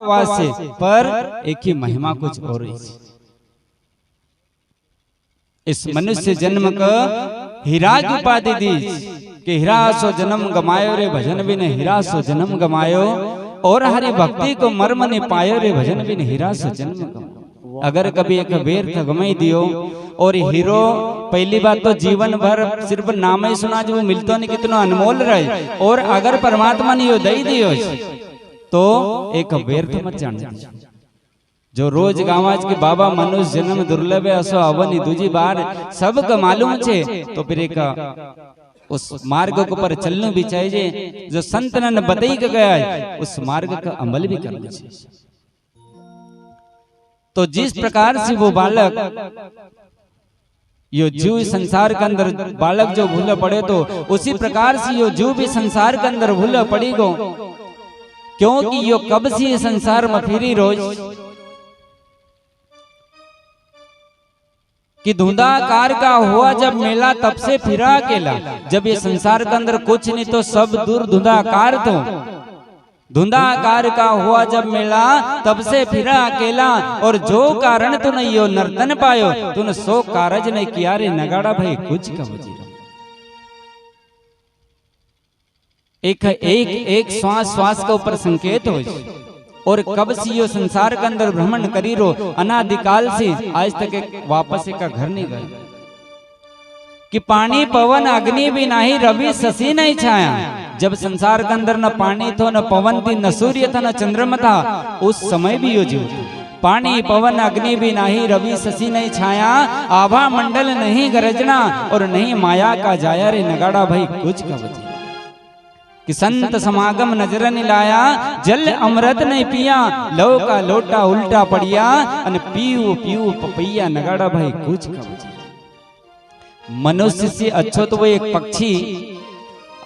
से पर एक ही महिमा कुछ और इस मनुष्य जन्म का हीरा की उपाधि दी कि हीरा सो जन्म गमायो रे भजन बिन हीरा सो जन्म गमायो और हरि भक्ति को मर्म ने पायो रे भजन बिन हीरा सो जन्म गमायो। अगर कभी एक व्यर्थ गमाई दियो और हीरो पहली बात तो जीवन भर सिर्फ नाम ही सुना जो मिलतो नहीं कितना अनमोल रहे और अगर परमात्मा ने यो दई दियो तो एक व्यर्थ मत जान जो रोज गावाज के बाबा मनुष्य जन्म दुर्लभ है असो अवनी दूजी बार सबका मालूम छे तो फिर एक उस मार्ग को पर चलने भी चाहिए जो संत ने बताई के गया है उस मार्ग का अमल भी करना चाहिए। तो जिस प्रकार से वो बालक यो जीव संसार के अंदर बालक जो भूला पड़े तो उसी प्रकार से यो जीव भी संसार के अंदर भूला पड़ी गो क्योंकि यो कब से संसार में फिरी रोज कि धुंधाकार का हुआ जब मेला तब से फिरा अकेला। जब ये संसार के अंदर कुछ नहीं तो सब दूर धुंधाकार तो धुंधाकार का हुआ जब मेला तब से फिरा अकेला और जो कारण तूने यो नर्तन पायो तूने सो कारज नहीं किया रे नगाड़ा भाई कुछ का वजीरा। एक श्वास श्वास के ऊपर संकेत हो और कब से यो संसार के अंदर भ्रमण करी रो अनादिकाल से आज तक एक वापस एक घर नहीं गए कि पानी पवन अग्नि भी नहीं रवि शशि नहीं छाया। जब संसार के अंदर न पानी थो न पवन थी न सूर्य था न चंद्रमा था उस समय भी यो जीव पानी पवन अग्नि भी नहीं रवि शशि नहीं छाया आभा मंडल नहीं गरजना और नहीं माया का जाया रे नगाड़ा भाई कुछ का वजह कि संत समागम नजर नहीं लाया जल अमृत नहीं पिया लो का लोटा उल्टा पड़िया अन पीऊ पीऊ पपैया नगाड़ा भाई कुछ का मनुष्य से अच्छो तो वो एक पक्षी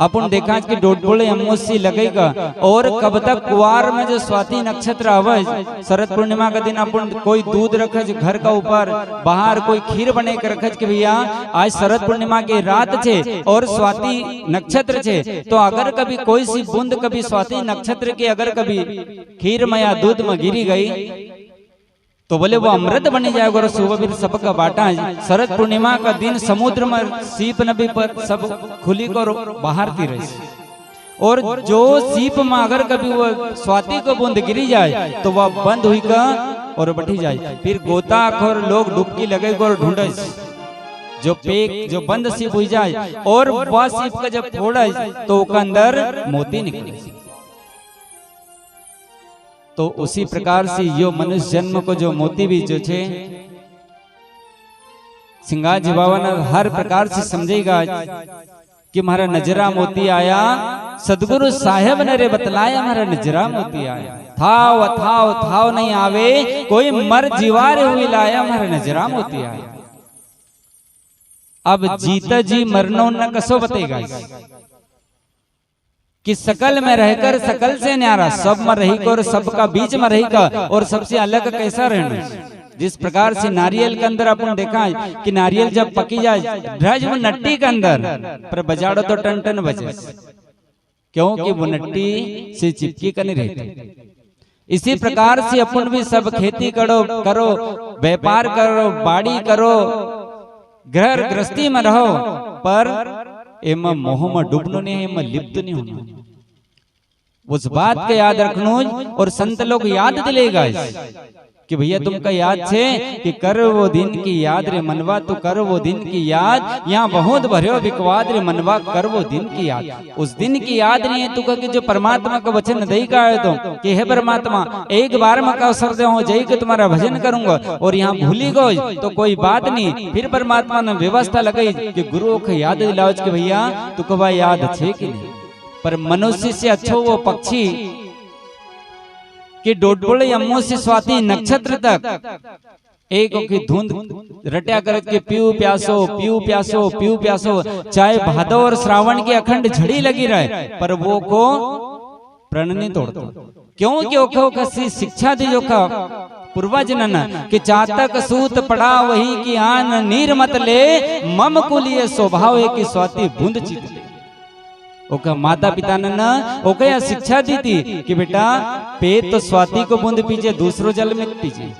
अपन देखा कि डोडबोले अम्मोसी लगेगा और कब तक कुआर में जो स्वाति नक्षत्र आवे शरद पूर्णिमा का दिन अपन कोई दूध रखे घर का ऊपर बाहर कोई खीर बने कर रखे कि भैया आज शरद पूर्णिमा की रात छे और स्वाति नक्षत्र छे तो अगर कभी कोई सी बूंद कभी स्वाति नक्षत्र की अगर कभी खीर में या दूध में गिरी गई तो बोले वो अमृत बनी जाएगा और सुबह फिर सबका बांटा है। शरद पूर्णिमा का दिन समुद्र में सीप नबी पर सब खुली को बाहर थी रही और जो सीप में अगर कभी वो स्वाति को बूंद गिरी जाए तो वह बंद हुई का और बैठी जाए फिर गोताखोर लोग डुबकी लगे और ढूंढे जो पेक जो बंद सीप हुई जाए और वह सीप का जब फोड़ा तो उसके अंदर मोती निकले। तो उसी प्रकार से यो मनुष्य जन्म को जो मोती भी जो छे सिंगार जी बाबा ने हर प्रकार से समझेगा कि हमारा नजरा मोती आया सदगुरु साहेब ने रे बतलाया हमारा नजरा मोती आया थाव थाव थाव नहीं आवे कोई मर जीवारे हुई लाया हमारा नजरा मोती आया। अब जीता जी मरनो न कसो बतेगा कि सकल में रहकर सकल से न्यारा सब में रही और सबका बीच में रही का और सबसे अलग कैसा रहना। जिस प्रकार से नारियल के अंदर अपन देखा है कि नारियल जब पकी जाए ड्रज में नट्टी के अंदर पर बजाड़ो तो टन टन बजे क्योंकि वो नट्टी से चिपकी कर नहीं रहती। इसी प्रकार से अपन भी सब खेती करो करो व्यापार करो बाड़ी करो घर गृहस्थी में रहो पर एमा मोह में डूबनो नहीं एमा लिप्त नहीं होना। उस बात का याद रखनो और संत लोग याद दिलेगा कि भैया तुमका याद छे कि कर वो दिन की याद रे मनवा तो कर वो दिन की याद यहाँ बहुत भर्यो विकवाद रे मनवा कर वो दिन की याद। उस दिन की याद नहीं है तुका कि जो परमात्मा का वचन दई का है तो कि हे परमात्मा एक बार में का अवसर दे हो जाई कि तुम्हारा भजन करूंगा और यहाँ भूली गई तो कोई बात नहीं। फिर परमात्मा ने व्यवस्था लगाई कि गुरुओं को याद दिलाओ कि भैया तुका याद छे कि नहीं। पर मनुष्य से अच्छो वो पक्षी कि डोडबोले अम्मो से स्वाति नक्षत्र तक एक की धुंध रट्या कर के पीऊ प्यासो पीऊ प्यासो पीऊ प्यासो चाहे भादो और श्रावण की अखंड झड़ी लगी रहे पर वो को प्रण नहीं तोड़ता क्योंकि ओखो कसी शिक्षा दी जोखा पूर्वज न कि चातक सूत पड़ा वही की आन नीर मत ले मम कुलिय स्वभाव है कि स्वाति बूंद चित ले। ओका माता पिता ने न ओका शिक्षा दी थी कि बेटा पे तो स्वाति को बूंद पीछे, दूसरो जल में पीछे।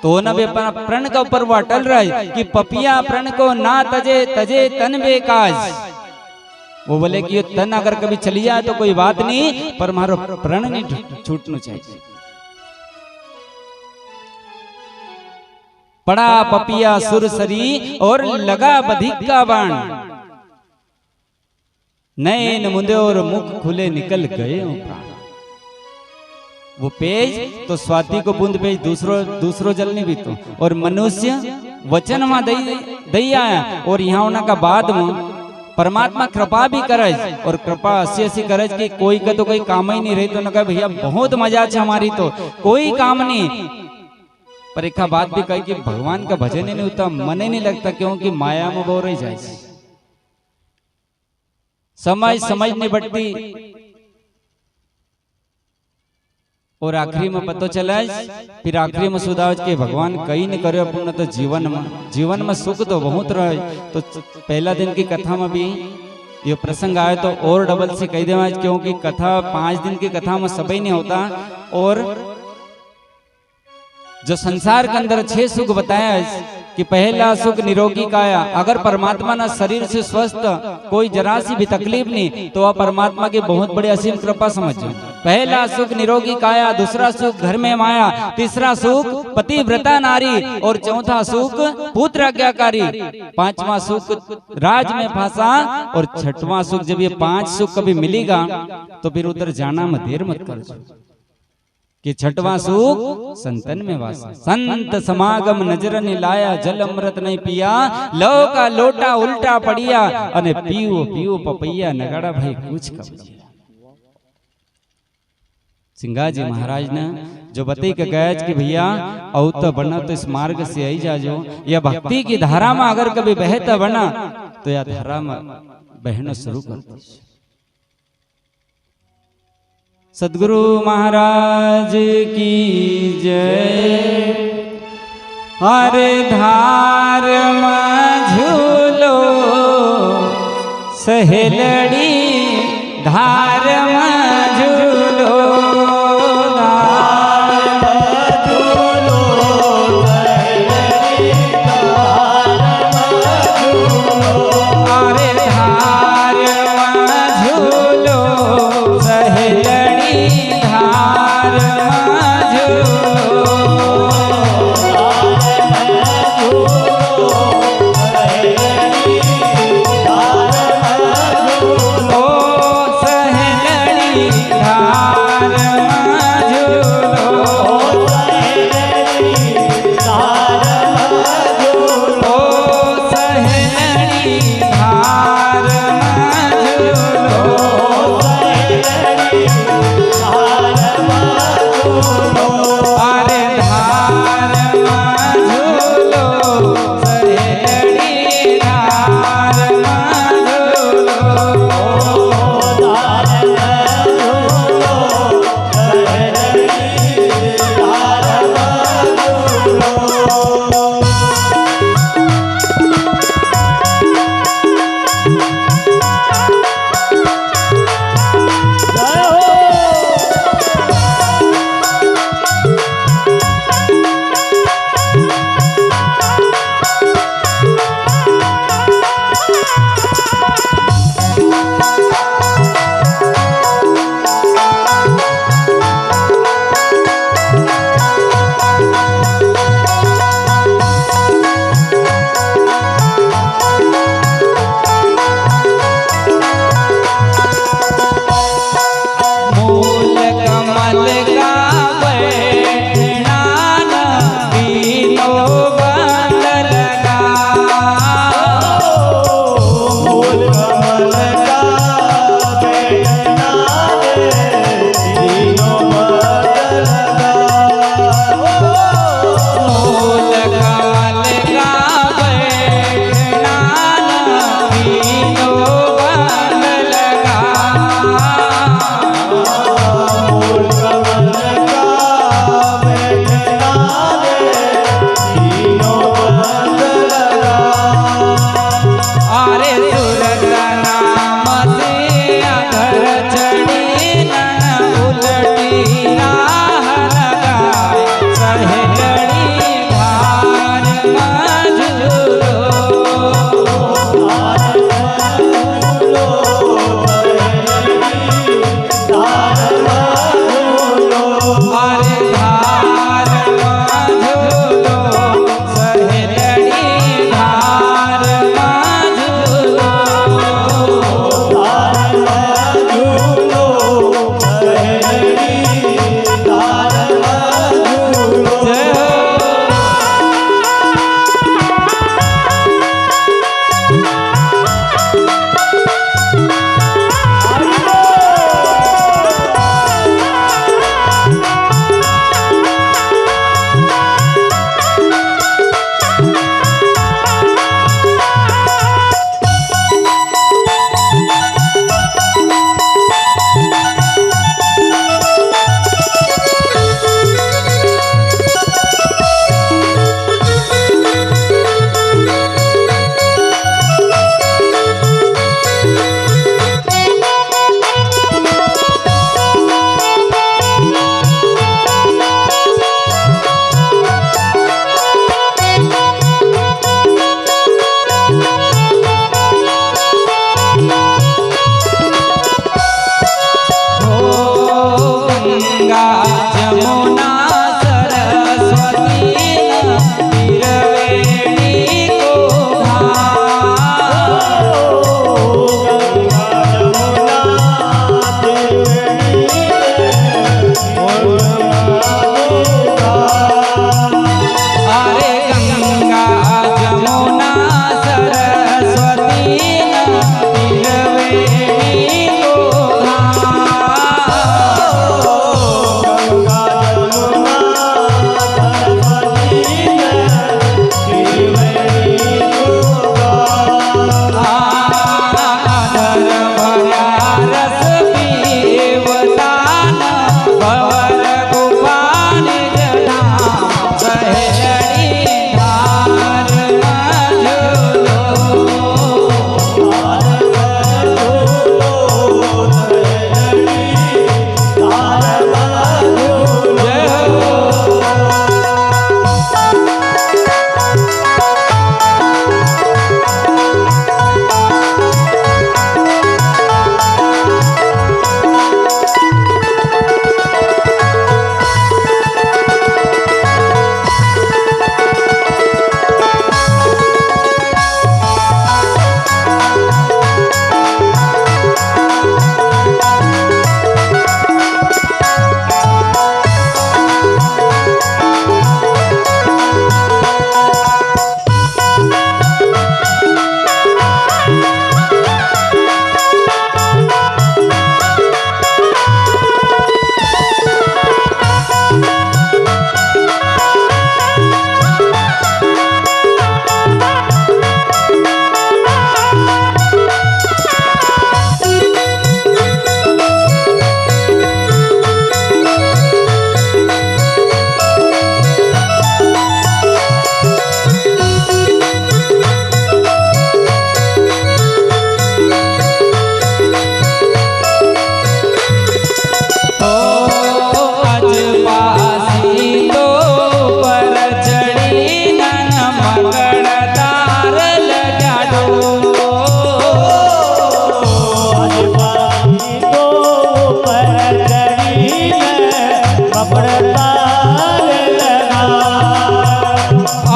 तो न वे प्रण का ऊपर वो अटल रहे कि पपिया प्रण को ना तजे, तजे तन बेकाज। वो बोले कि ये तन अगर कभी चली जाए तो कोई बात नहीं, पर मारो प्रण नहीं छूटना चाहिए। पड़ा पपिया सुरसरी और लगा बधिक का बाण, नैन मुंदे और मुख खुले निकल गए प्राण। वो पेज तो स्वाति को बूंद पेज, दूसरो जल नहीं बीतो। और मनुष्य वचन में दई आया, और यहाँ होना का बाद में परमात्मा कृपा भी करे, और कृपा ऐसी करे कि कोई का तो कोई काम ही नहीं रही, तो न कहे भैया बहुत मजा है हमारी, तो कोई काम नहीं। पर एक बात भी कही कि भगवान का भजन ही नहीं होता, मन ही नहीं लगता, क्योंकि माया में वो रह जाए, समझ नहीं बढ़ती। और आखिरी में पता चला, फिर आखिरी में सुधार के भगवान कहीं नहीं करे पूर्ण, तो जीवन में सुख तो बहुत रहे। तो पहला दिन की कथा में भी ये प्रसंग आए तो और डबल से कह दे, क्योंकि कथा 5 दिन की कथा में सब ही नहीं होता। और जो संसार के अंदर 6 सुख बताया कि पहला सुख निरोगी काया, अगर परमात्मा ना शरीर से स्वस्थ कोई जरा सी भी तकलीफ नहीं, तो आप परमात्मा की बहुत बड़ी असीम कृपा समझो। पहला सुख निरोगी काया, दूसरा सुख घर में माया, तीसरा सुख पतिव्रता नारी, और चौथा सुख पुत्र आज्ञाकारी, 5वां सुख राज में फांसा, और 6वां सुख जब ये 5 सुख कभी मिलेगा तो फिर उधर जाना में देर मत कर, कि 6वां सुख संतन में वासा। संत समागम नजर ने लाया, जल अमृत नहीं पिया, लो का लोटा उल्टा पड़िया, अने पीओ पीओ पपैया, नगाड़ा भाई कुछ कब। सिंगाजी महाराज ने जो बताई के गया कि भैया औत बना तो इस मार्ग से आई जाजो, या भक्ति की धारा में अगर कभी बहता बना तो या धारा में बहना शुरू कर दो। सद्गुरु महाराज की जय। हर धार में झूलो सहेलड़ी, धार में झूलो, सहे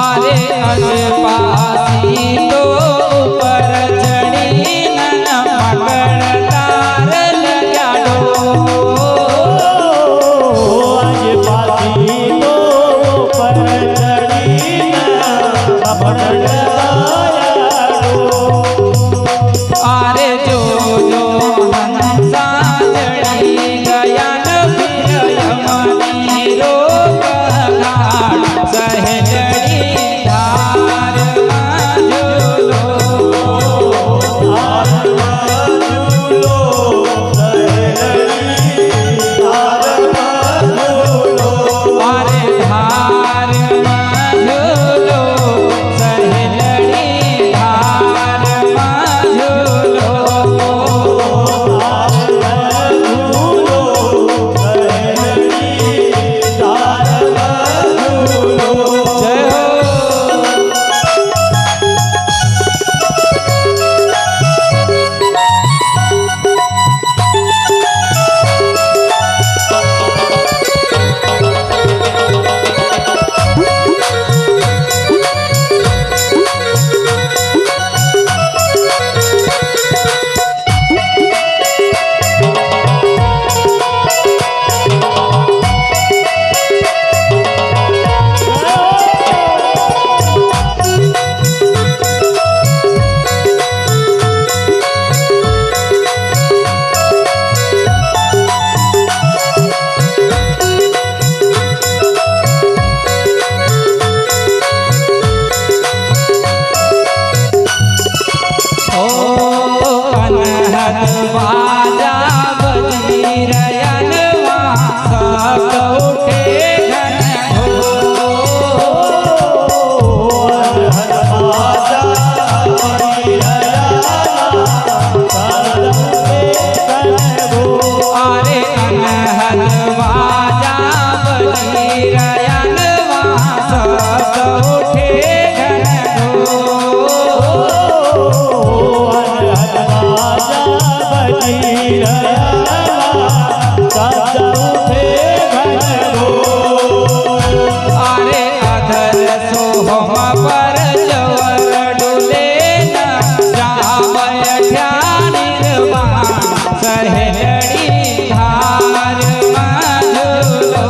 अरे अजपासी तो ऊपर चढ़ी नन मगड़ तार लगाडो अजपासी तो ऊपर चढ़ी नन मगड़ अरे जो जो हंसा चढ़ी गया न फिर यमनी रोग घाट सहजड़ी धार झूलो अरे धार झूलो सहजड़ी धार झूलो जय हो बाजा बजी रयनवा सब उठे घन अरे अनहद बाजा बजी रयनवा सब उठे घन अरे अधर सोहम पर जवर डुले न जावय निर्वाण सहजड़ी धार झूलो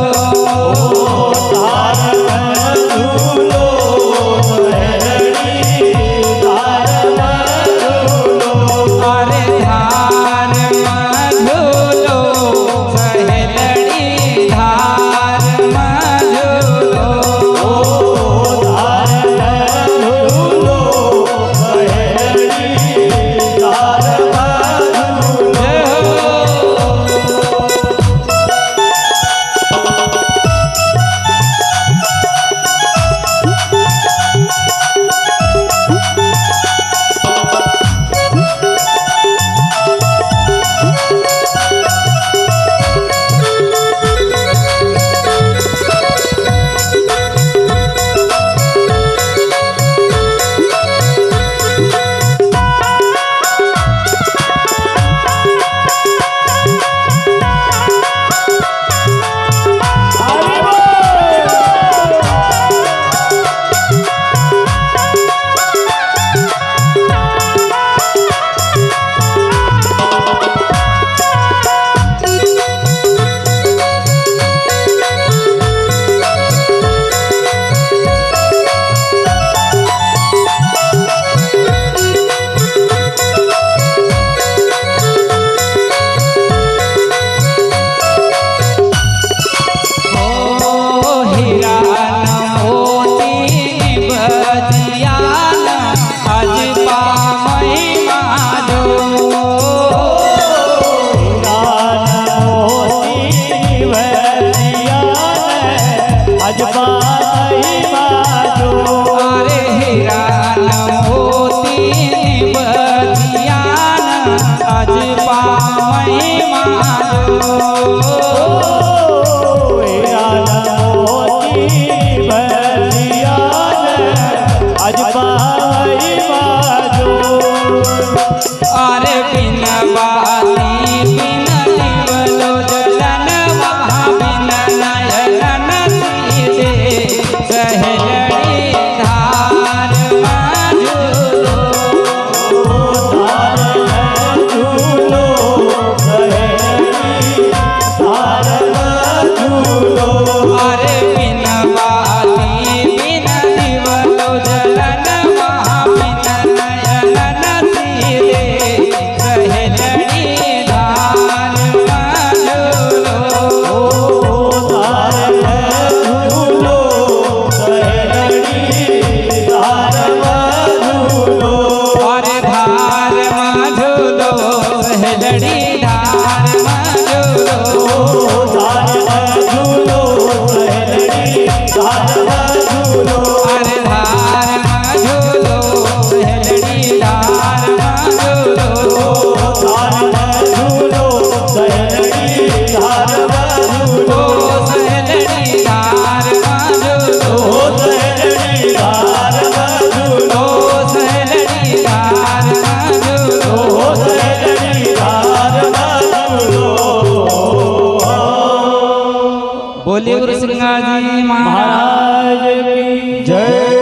गुरु सिंगाजी महाराज की जय।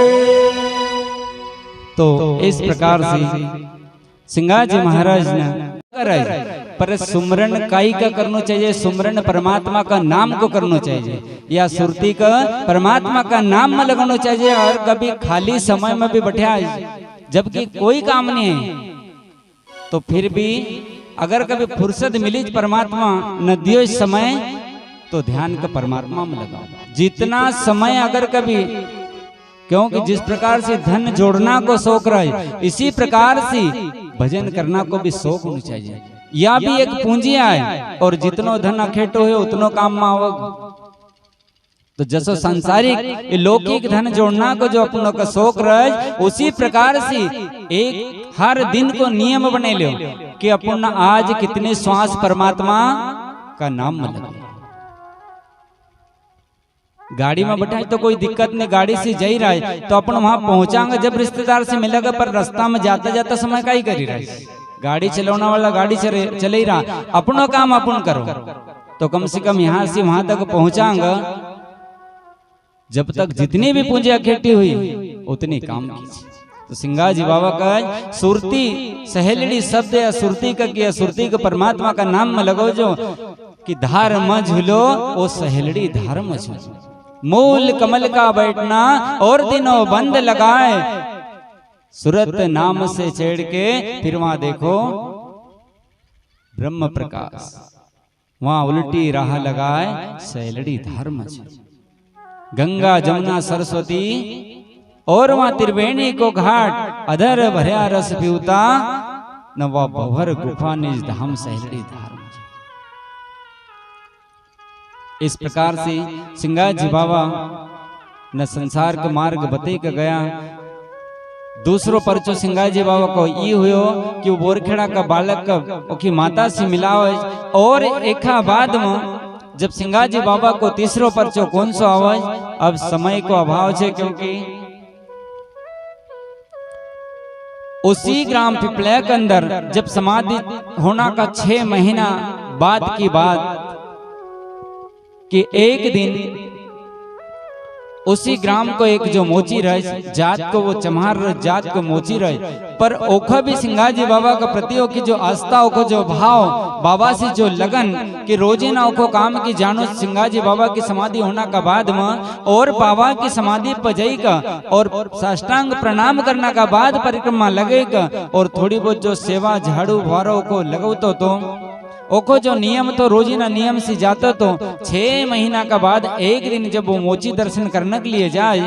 तो इस प्रकार से सिंगाजी महाराज ने पर सुमरन काई का करना चाहिए, सुमरन परमात्मा का नाम को करना चाहिए, या सुरती का परमात्मा का नाम में लगाना चाहिए। और कभी खाली समय में भी बैठा जबकि कोई काम नहीं है तो फिर भी अगर कभी फुर्सत मिली परमात्मा न दियो इस समय तो ध्यान का परमात्मा में लगाओ। जितना समय अगर कभी, क्योंकि जिस प्रकार से धन जोड़ना को शौक रहे इसी प्रकार से भजन करना को भी शौक होना चाहिए। या भी एक पूंजी है और जितनो धन अखेटो है उतनो काम में आवग। तो जैसो सांसारिक लौकिक धन जोड़ना को जो अपनों का शौक रहे उसी प्रकार से एक हर दिन को नियम बने लो कि अपन आज कितने श्वास परमात्मा का नाम में लगे। गाड़ी में बैठा तो कोई दिक्कत नहीं, गाड़ी से जा रहा है तो अपन वहां पहुंचाएंगे जब रिश्तेदार से मिलेगा, पर रास्ता में जाता जाता समय का ही करी रहा है। गाड़ी चलाने वाला गाड़ी चले ही रहा, अपनो काम अपन करो। तो कम से कम यहाँ से वहां तक पहुंचाएंगे जब तक जितनी भी पूंजी इकट्ठी हुई उतनी काम कीजिए। तो सिंगाजी बाबा का सुरती सहेलड़ी शब्द या सुरती का किया, सुरती का परमात्मा का नाम में लगो जो कि धार में झूलो वो सहेलड़ी धार में झूलो। मूल कमल का बैठना और दिनों बंद लगाए, सुरत नाम से छेड़ के फिर वहां देखो ब्रह्म प्रकाश, वहां उल्टी राह लगाए सहेलड़ी धार में झूलो। गंगा जमुना सरस्वती और वहां त्रिवेणी को घाट, अधर भरया रस पीऊता न वह भवर गुफा निज धाम सहेलड़ी धार। इस प्रकार से सिंगाजी बाबा न संसार का मार्ग बते का गया। दूसरों परचो सिंगाजी बाबा को ये हुयो कि वो बोरखेड़ा का बालक की माता से मिला और एक बाद में जब सिंगाजी बाबा को तीसरो परचो कौन सो आवाज, अब समय को अभाव है क्योंकि उसी ग्राम पिपले के अंदर जब समाधि होना का 6 महीना बाद की बात कि एक दिन उसी ग्राम को एक जो मोची रहे जात को वो चम्हार जात को मोची रहे, पर ओखा भी सिंगाजी बाबा का प्रति की जो आस्था ओखो जो भाव बाबा से जो लगन कि रोजे ना ओखो काम की जानो सिंगाजी बाबा की समाधि होना का बाद में और बाबा की समाधि पर जाएगा और साष्टांग प्रणाम करना का बाद परिक्रमा लगेगा और थोड़ी बहुत जो सेवा झाड़ू भारो को लगो तो ओको जो नियम तो रोजीना नियम से जाता तो 6 महीना का बाद एक दिन जब वो मोची दर्शन करने के लिए जाए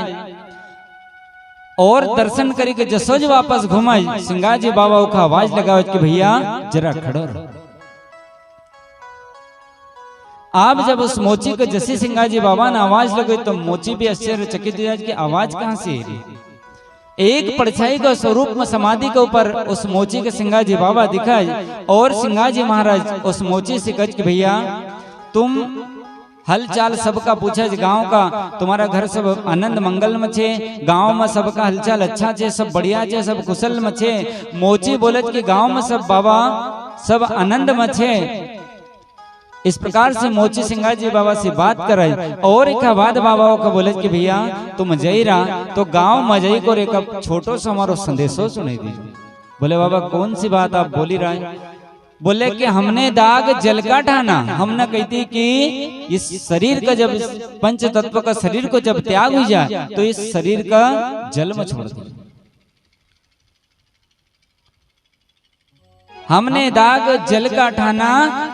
और दर्शन करके जसोज वापस घुमाए, सिंगाजी बाबा का आवाज लगाओ कि भैया जरा खड़ो रहो। आप जब उस मोची को जैसे सिंगाजी बाबा ने आवाज लगाई तो मोची भी आश्चर्यचकित हुआ कि आवाज कहां से आ रही। एक परछाई का स्वरूप में समाधि के ऊपर उस मोची के सिंगाजी बाबा दिखाए और सिंगाजी महाराज उस मोची से कह कि भैया तुम हलचाल सबका पूछा गांव का, तुम्हारा घर सब आनंद मंगल में छे, गांव में सबका हलचाल अच्छा छे, सब बढ़िया छे, सब कुशल में छे। मोची बोलत कि गांव में सब बाबा सब आनंद में छे। इस प्रकार से मोची सिंगाजी बाबा से बात कराई और एक बाद बाबा को बोले कि भैया तुम जई रहा तो गांव में जई को एक छोटो सा हमारो संदेशो सुनाई दीजिए। बोले बाबा कौन सी बात आप बोली रहे। बोले कि हमने दाग जल का ठाना, हमने कहती कि इस शरीर का जब पंच तत्व का शरीर को जब त्याग हो जाए तो इस शरीर का जल में छोड़ दिया। हमने दाग जल का ठाना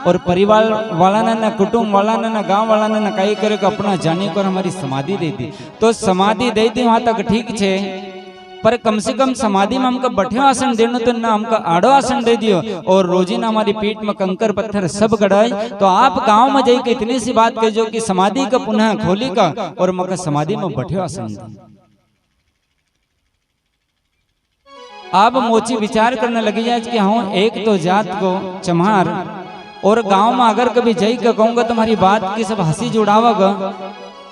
और परिवार वाला न कुटुंब वाला न गांव वाला न कई करे को अपना जाने को हमारी समाधि दे दी। तो समाधि दे दी वहां तक ठीक छे, पर कम से कम समाधि में हमको बैठे आसन देनो तो ना हमको आड़ो आसन दे दियो और रोजीना हमारी पीठ में कंकर पत्थर सब गड़ाए। तो आप गांव में जाके इतनी सी बात कहो कि समाधि का पुनः खोली का और मगर समाधि में बैठे आसन दी। अब मोची विचार करने लगी जाए कि हाँ एक तो जात को चम्हार और गांव में अगर कभी जई का कहूंगा तुम्हारी बात की सब हंसी जुड़ावागा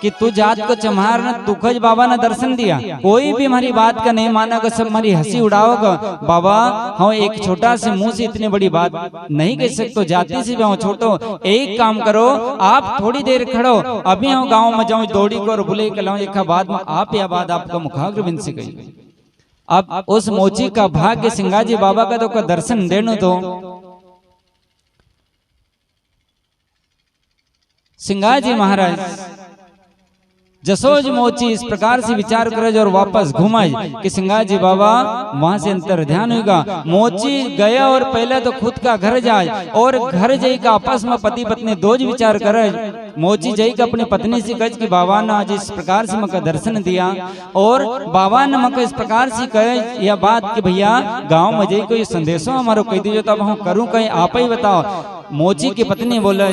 कि तू जात को चमार न तुखज बाबा ने दर्शन दिया, कोई भी हमारी बात का नहीं मानेगा, सब हमारी हंसी उड़ाओगा। बाबा हम एक छोटा से मुंह से इतनी बड़ी बात नहीं कह सकते, जाति से भी हम छोटो। एक काम करो, आप थोड़ी देर खड़ो, अभी हम गाँव में जाऊँ दौड़ी को और बुले के लाऊं, एक बाद में आप या बात आपका मुखाग्रविंद से गई। अब उस मोची का भाग्य सिंगाजी बाबा का तो दर्शन देनो तो सिंगाजी महाराज जसोज मोची इस प्रकार से विचार करे और वापस घुमाए कि सिंगाजी बाबा वहां से अंतर ध्यान होगा। मोची गया और पहले तो खुद का घर जाए और घर जाई का आपस में पति पत्नी दो विचार करे। मोची जाई का अपनी पत्नी से कहे कि बाबा ने आज इस प्रकार से मका दर्शन दिया और बाबा ने मका इस प्रकार से कहे यह बात कि भैया गांव में जाई कोई संदेशो हमारो कह दीजिए तो अब हम करूं कहीं आप ही बताओ। मोची की पत्नी बोले,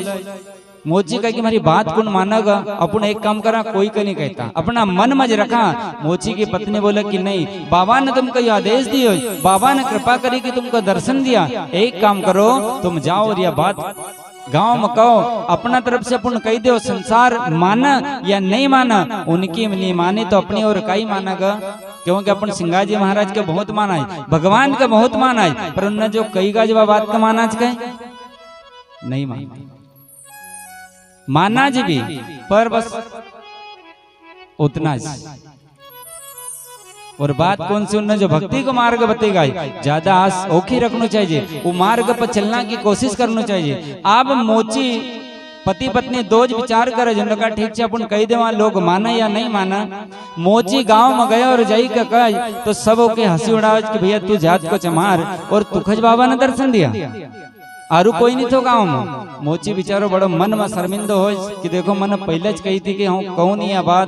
मोची कह कि हमारी बात कौन मानेगा, अपन एक काम करा कोई का नहीं कहता, अपना मन मज रखा। मोची की पत्नी बोले कि नहीं, बाबा ने तुमको ये आदेश दियो, बाबा ने कृपा करी कि तुमको दर्शन दिया, एक काम करो तुम जाओ और यह बात गांव में कहो, अपना तरफ से अपन कह दो। संसार माना या नहीं माना, उनकी नहीं माने तो अपनी और कई मानेगा, क्योंकि अपन सिंगाजी महाराज का बहुत माना है, भगवान का बहुत माना है, पर उन्होंने जो कई का जब बात का माना नहीं माना, माना जी भी पर बस उतना ही। और बात कौन सी, उन्होंने जो भक्ति को मार्ग बतेगा, ज्यादा आस ओखी रखना चाहिए, वो मार्ग पर चलना की कोशिश करना चाहिए। अब मोची पति पत्नी दो विचार करे, जिन्होंने कहा ठीक है अपन कह दे लोग माना या नहीं माना। मोची गांव में गया और जाई का कह तो सब ओके हंसी उड़ावे कि भैया तू जात को चमार और तुखज बाबा ने दर्शन दिया, आरु कोई नहीं तो गाँव में। मोची बिचारो बड़ो मन में शर्मिंदो हो कि देखो मन पहले कही थी कि हम कौन ही बात,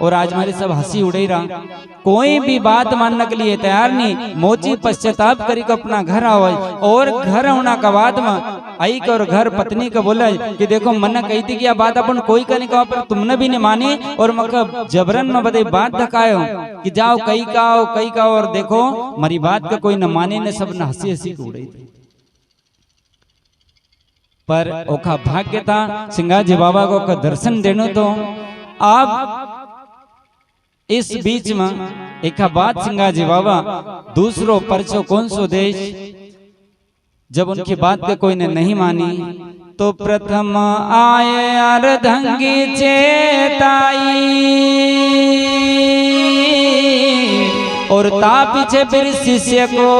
और आज हमारी सब हंसी उड़े रहा, कोई भी बात मानने के लिए तैयार नहीं। मोची पश्चाताप करी को अपना घर आवे और घर होना का बाद में आई और घर पत्नी को बोला कि देखो मन कही थी कि यह बात अपन कोई का नहीं कहा, पर तुमने भी नहीं मानी और मका जबरन में बदे बात धकायो कि जाओ कई का, और देखो हमारी बात का कोई न माने न सब न हंसी हंसी उड़े। पर ओखा भाग्य था सिंगाजी बाबा को का दर्शन देनो तो। अब इस बीच में एक बात सिंगाजी बाबा दूसरो परचो कौन सो देश, जब उनकी बात के कोई ने नहीं मानी तो प्रथम आए अर्धंगी चेताई और ता पीछे फिर शिष्य को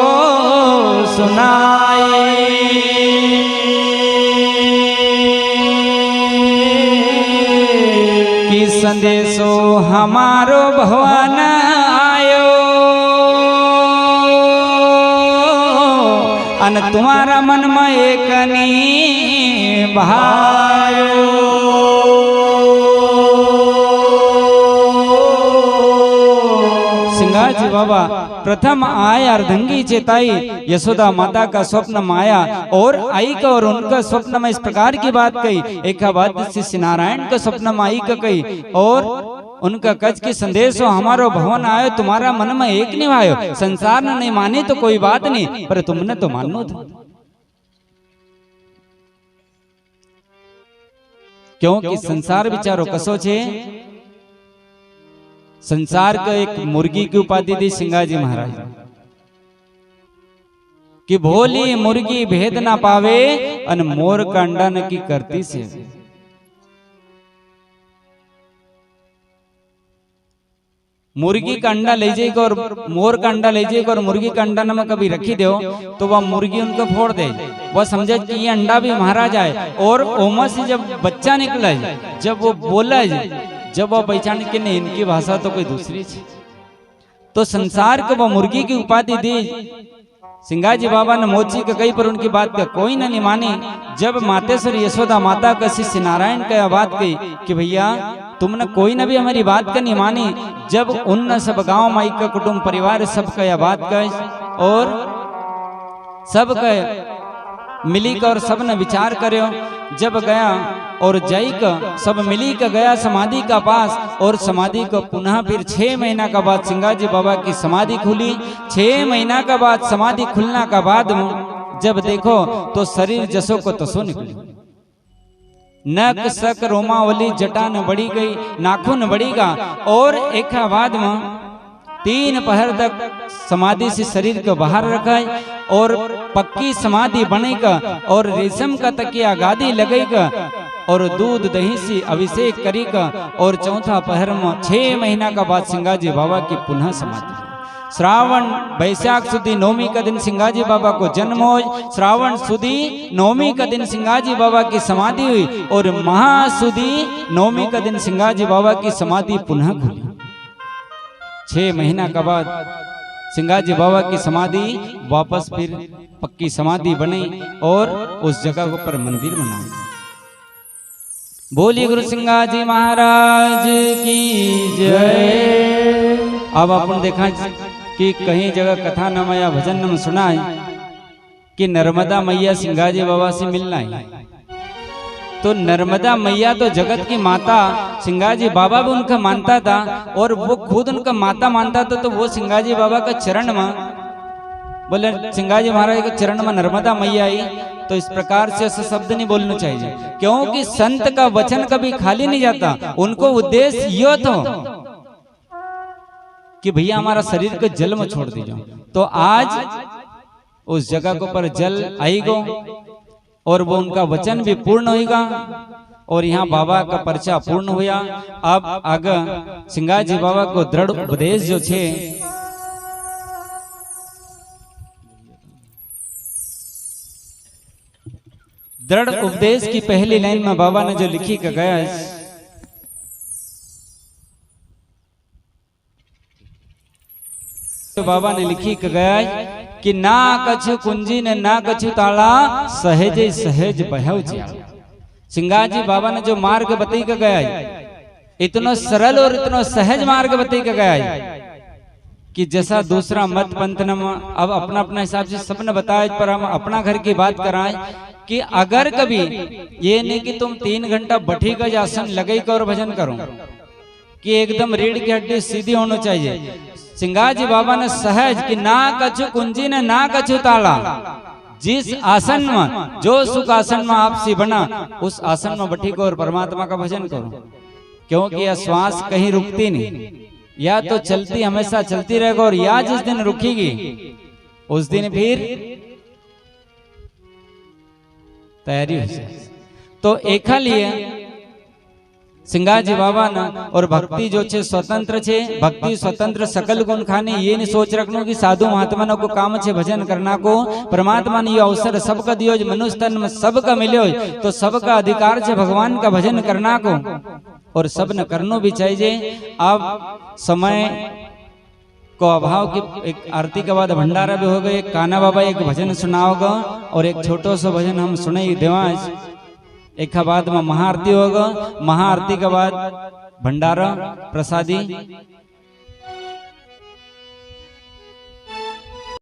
सुनाए कि संदेशो हमारो भवन आयो अन तुम्हारा मन में एक भायो। सिंगाजी बाबा प्रथम आए अर्धंगी चेताई, यशोदा माता का स्वप्न माया और आई का, और उनका स्वप्न में इस प्रकार की बात कही। एक बात शिष्य नारायण का स्वप्न में आई का कही और उनका कच की संदेश हो हमारो भवन आयो, तुम्हारा मन में एक नहीं आयो। संसार ने नहीं माने तो कोई बात नहीं, पर तुमने तो मानो था, क्योंकि संसार विचारो कसो छे। संसार का एक मुर्गी की उपाधि दी सिंगाजी महाराज कि भोली मुर्गी भेद ना पावे अन मोर का अंडा न की करती से। मुर्गी का अंडा ले जाएगा और मोर का अंडा ले जाएगा और मुर्गी का अंडा न कभी रखी दो तो वह मुर्गी उनको फोड़ दे, वह समझे कि ये अंडा भी महाराज है। और ओमा से जब बच्चा निकला जब वो बोला जब वो पहचान के नहीं इनकी भाषा तो कोई दूसरी थी, तो संसार को वो मुर्गी की उपाधि दी। सिंगाजी बाबा ने मोची के कही पर उनकी बात का कोई न नहीं मानी। जब मातेश्वर यशोदा माता का शिष्य नारायण का बात कही कि भैया तुमने कोई न भी हमारी बात का नहीं मानी, जब उन सब गांव माई का कुटुंब परिवार सब का यह बात कही और सब का मिली का और सब ने विचार करो। जब गया और जय का सब मिली का गया समाधि का पास, और समाधि को पुनः फिर 6 महीना का बाद सिंगाजी बाबा की समाधि खुली। 6 महीना का बाद समाधि खुलना का बाद जब देखो तो शरीर जसो को तसो नक सक रोमावली जटा न बढ़ी गई, नाखून बढ़ीगा। और एक बाद में 3 पहर तक समाधि से शरीर को बाहर रखाय और पक्की समाधि बनेगा और रेशम का तकिया गादी लगेगा और दूध दही से अभिषेक करेगा। और चौथा पहर में 6 महीना का बाद सिंगाजी बाबा की पुनः समाधि। श्रावण वैशाख सुधी नवमी का दिन सिंगाजी बाबा को जन्म हो। श्रावण सुधी नवमी का दिन सिंगाजी बाबा की समाधि हुई और महासुदी नवमी का दिन सिंगाजी बाबा की समाधि पुनः खुली। 6 महीना का बाद सिंगाजी बाबा की समाधि वापस फिर पक्की समाधि बनी और उस जगह पर मंदिर बना। बोलिए गुरु सिंगाजी महाराज की जय। अब अपन देखा कि कहीं जगह कथा नाम या भजन नाम सुना है कि नर्मदा मैया सिंगाजी बाबा से मिलना है। तो नर्मदा मैया तो जगत की माता, सिंगाजी बाबा भी उनका मानता था और वो खुद उनका माता मानता था। तो वो सिंगाजी बाबा का चरण में बोले, सिंगाजी महाराज के चरण में नर्मदा मैया आई। तो इस प्रकार से ऐसा शब्द नहीं बोलना चाहिए, क्योंकि संत का वचन कभी खाली नहीं जाता। उनको उद्देश्य यो था कि भैया हमारा शरीर को जल में छोड़ दीजिए। तो आज उस जगह को पर जल आएगा और वो उनका वचन भी पूर्ण होगा और यहाँ बाबा का पर्चा पूर्ण हुआ। अब आगे सिंगाजी बाबा को दृढ़ उपदेश जो छे दृढ़ उपदेश की पहली लाइन में बाबा ने जो लिखी का गया है, तो बाबा ने लिखी का गया है कि ना कछु कुंजी ने ना कछु ताला, सहज सहज बहव जिया। सिंगाजी बाबा ने जो मार्ग बताई का गया है, इतना सरल और इतना सहज मार्ग बताई का गया है कि जैसा दूसरा मत पंथ ने अब अपना अपना हिसाब से सबने बताया, पर हम अपना घर की बात कराएं कि अगर कभी ये नहीं कि तुम 3 घंटा बैठी गज आसन लगे और भजन करो कि एकदम रीढ़ की हड्डी सीधी होना चाहिए। सिंगाजी बाबा ने सहज कि ना कछु कुंजी ने ना कछु ताला, जिस आसन में जो सुख आसन में आपसी बना उस आसन में बैठी को और परमात्मा का भजन करो, क्योंकि यह श्वास कहीं रुकती नहीं, या तो चलती हमेशा चलती रहेगा और या जिस दिन रुकेगी उस दिन फिर तैयारी हो जाए। तो एक लिए सिंगाजी बाबा ना और भक्ति जो छे स्वतंत्र छे, भक्ति स्वतंत्र सकल गुण खाने। ये नहीं सोच रखनो कि साधु महात्मा को काम छे भजन करना को, परमात्मा ने ये अवसर सबका दियो, मनुष्य तन में सबका मिलो तो सबका अधिकार छे भगवान का भजन करना को और सब न करनो भी चाहिए। अब समय को अभाव की एक आरती के बाद भंडारा भी होगा, एक काना बाबा एक भजन सुनाओगा और एक छोटो सा भजन हम सुने देवांश। एक बाद में महाआरती होगा, महाआरती के बाद भंडारा प्रसादी